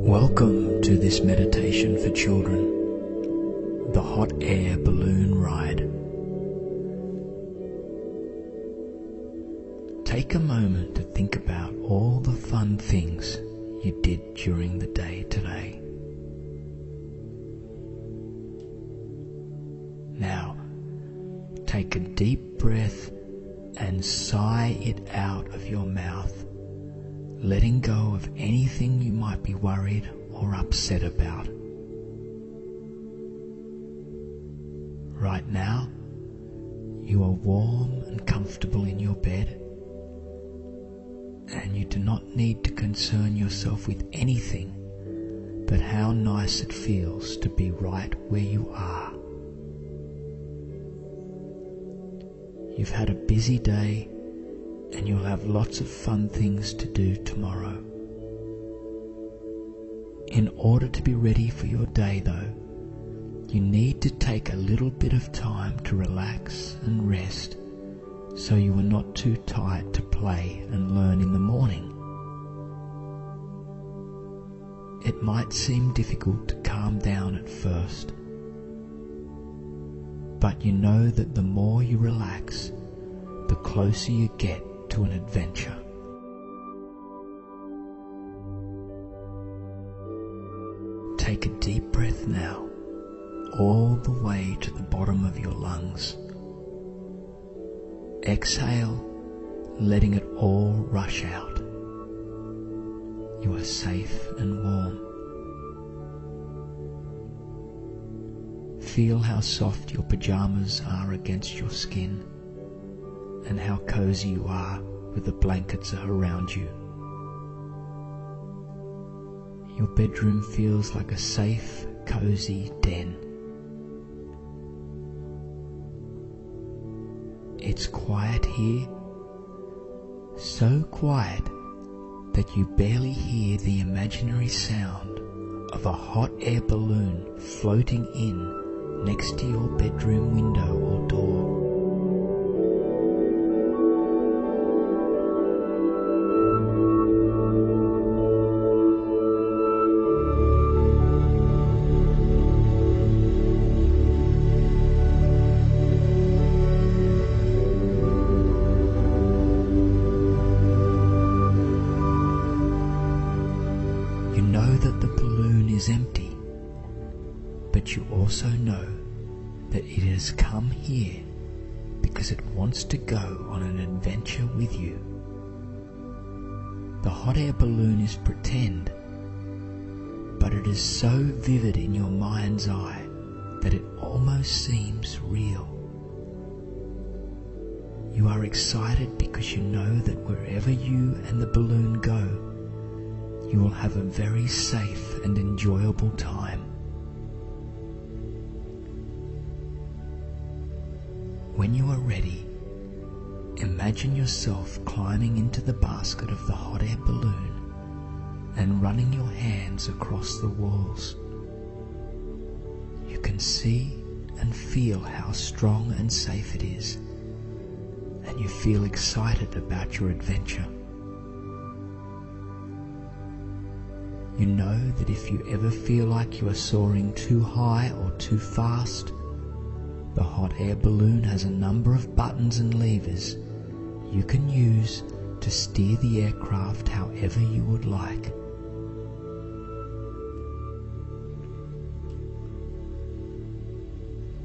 Welcome to this meditation for children, the hot air balloon ride. Take a moment to think about all the fun things you did during the day today. Now, take a deep breath and sigh it out of your mouth, letting go of anything you might be worried or upset about. Right now, you are warm and comfortable in your bed, and you do not need to concern yourself with anything but how nice it feels to be right where you are. You've had a busy day, and you'll have lots of fun things to do tomorrow. In order to be ready for your day though, you need to take a little bit of time to relax and rest so you are not too tired to play and learn in the morning. It might seem difficult to calm down at first, but you know that the more you relax, the closer you get to an adventure. Take a deep breath now, all the way to the bottom of your lungs. Exhale, letting it all rush out. You are safe and warm. Feel how soft your pajamas are against your skin, and how cozy you are with the blankets around you. Your bedroom feels like a safe, cozy den. It's quiet here, so quiet that you barely hear the imaginary sound of a hot air balloon floating in next to your bedroom window or door. You know that the balloon is empty, but you also know that it has come here because it wants to go on an adventure with you. The hot air balloon is pretend, but it is so vivid in your mind's eye that it almost seems real. You are excited because you know that wherever you and the balloon go, you will have a very safe and enjoyable time. When you are ready, imagine yourself climbing into the basket of the hot air balloon and running your hands across the walls. You can see and feel how strong and safe it is, and you feel excited about your adventure. You know that if you ever feel like you are soaring too high or too fast, the hot air balloon has a number of buttons and levers you can use to steer the aircraft however you would like.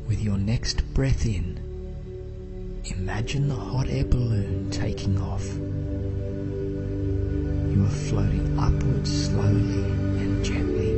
With your next breath in, imagine the hot air balloon taking off. You are floating upwards slowly and gently.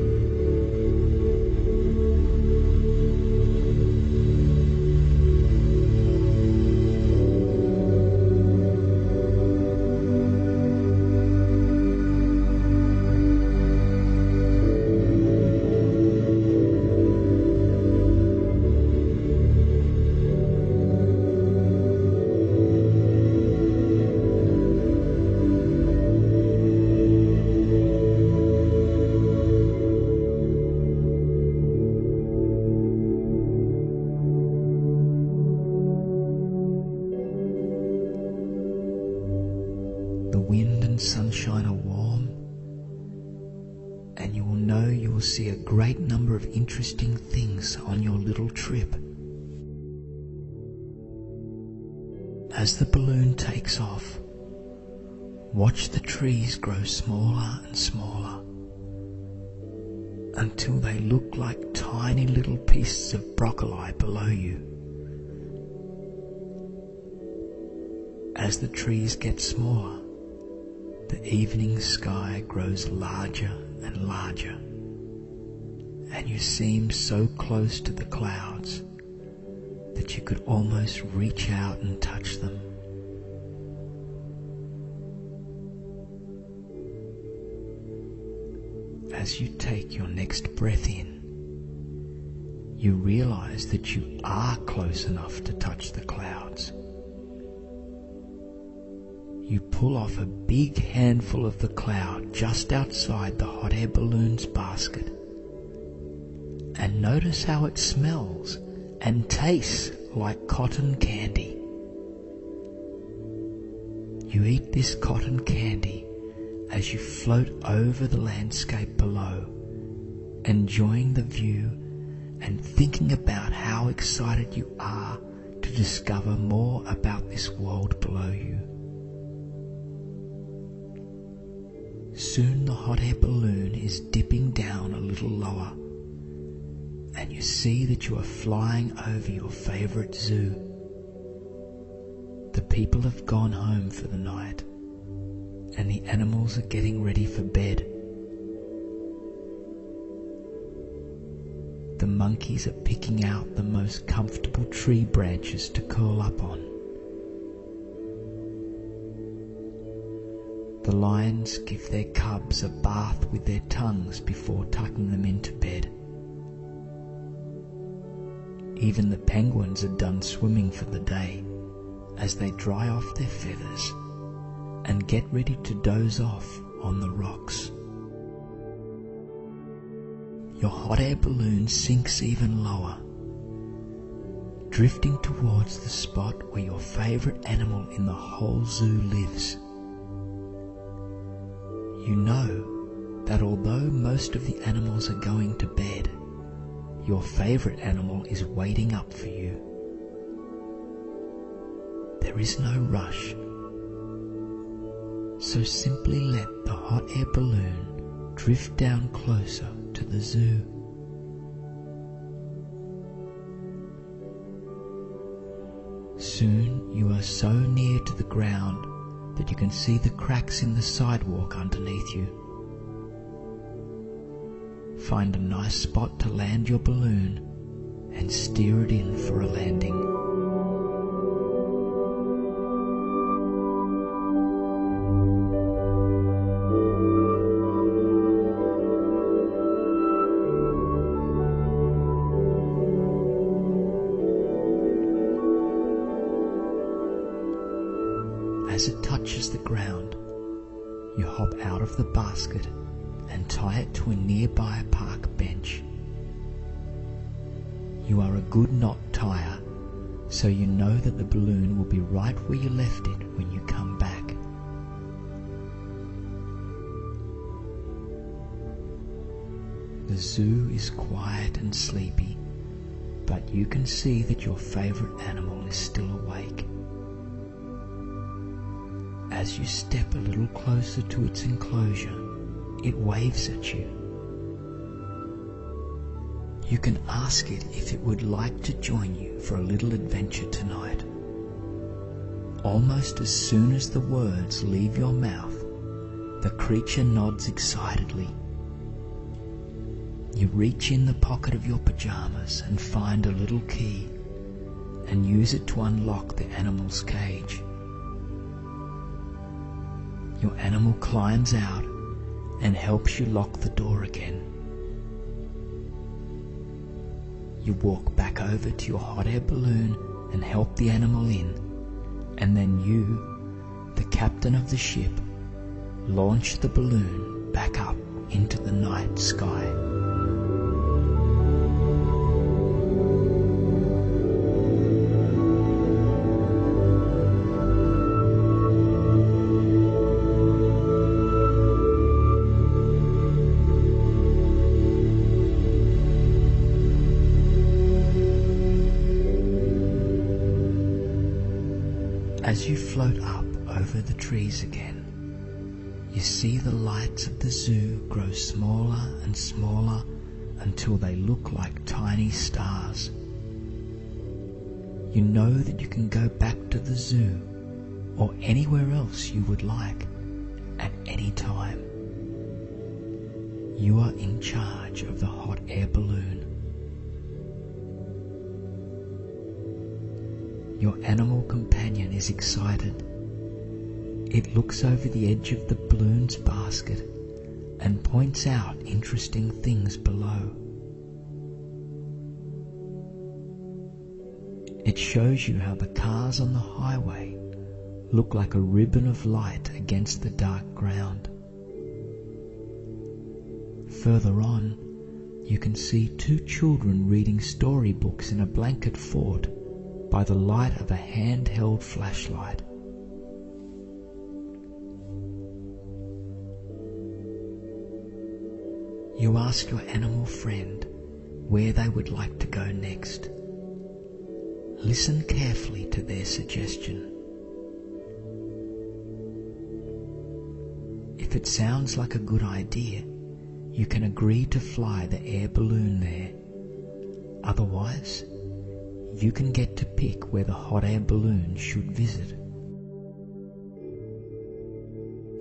and you will know you will see a great number of interesting things on your little trip. As the balloon takes off, watch the trees grow smaller and smaller until they look like tiny little pieces of broccoli below you. As the trees get smaller, the evening sky grows larger and larger, and you seem so close to the clouds that you could almost reach out and touch them. As you take your next breath in, you realize that you are close enough to touch the clouds. You pull off a big handful of the cloud just outside the hot air balloon's basket, and notice how it smells and tastes like cotton candy. You eat this cotton candy as you float over the landscape below, enjoying the view and thinking about how excited you are to discover more about this world below you. Soon the hot air balloon is dipping down a little lower, and you see that you are flying over your favorite zoo. The people have gone home for the night, and the animals are getting ready for bed. The monkeys are picking out the most comfortable tree branches to curl up on. The lions give their cubs a bath with their tongues before tucking them into bed. Even the penguins are done swimming for the day as they dry off their feathers and get ready to doze off on the rocks. Your hot air balloon sinks even lower, drifting towards the spot where your favorite animal in the whole zoo lives. You know that although most of the animals are going to bed, your favorite animal is waiting up for you. There is no rush, so simply let the hot air balloon drift down closer to the zoo. Soon you are so near to the ground that you can see the cracks in the sidewalk underneath you. Find a nice spot to land your balloon and steer it in for a landing. As it touches the ground, you hop out of the basket and tie it to a nearby park bench. You are a good knot tire, so you know that the balloon will be right where you left it when you come back. The zoo is quiet and sleepy, but you can see that your favorite animal is still awake. As you step a little closer to its enclosure, it waves at you. You can ask it if it would like to join you for a little adventure tonight. Almost as soon as the words leave your mouth, the creature nods excitedly. You reach in the pocket of your pajamas and find a little key and use it to unlock the animal's cage. Your animal climbs out and helps you lock the door again. You walk back over to your hot air balloon and help the animal in, and then you, the captain of the ship, launch the balloon back up into the night sky. As you float up over the trees again, you see the lights of the zoo grow smaller and smaller until they look like tiny stars. You know that you can go back to the zoo or anywhere else you would like at any time. You are in charge of the hot air balloon. Your animal companion is excited. It looks over the edge of the balloon's basket and points out interesting things below. It shows you how the cars on the highway look like a ribbon of light against the dark ground. Further on, you can see two children reading storybooks in a blanket fort by the light of a handheld flashlight. You ask your animal friend where they would like to go next. Listen carefully to their suggestion. If it sounds like a good idea, you can agree to fly the air balloon there. Otherwise, you can get to pick where the hot air balloon should visit.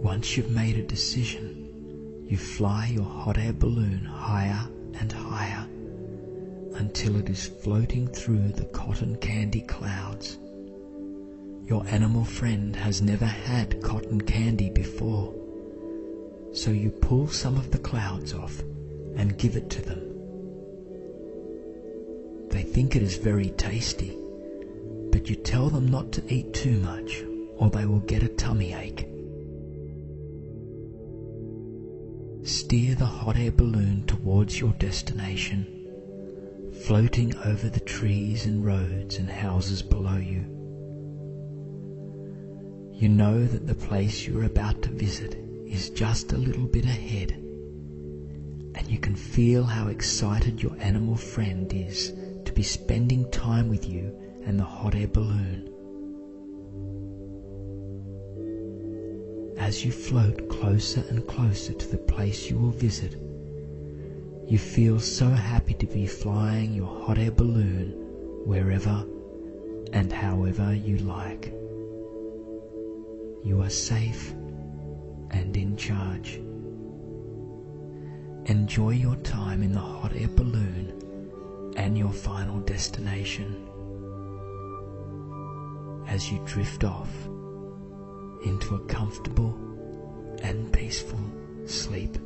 Once you've made a decision, you fly your hot air balloon higher and higher until it is floating through the cotton candy clouds. Your animal friend has never had cotton candy before, so you pull some of the clouds off and give it to them. They think it is very tasty, but you tell them not to eat too much or they will get a tummy ache. Steer the hot air balloon towards your destination, floating over the trees and roads and houses below you. You know that the place you are about to visit is just a little bit ahead, and you can feel how excited your animal friend is to be spending time with you and the hot air balloon. As you float closer and closer to the place you will visit, you feel so happy to be flying your hot air balloon wherever and however you like. You are safe and in charge. Enjoy your time in the hot air balloon and your final destination as you drift off into a comfortable and peaceful sleep.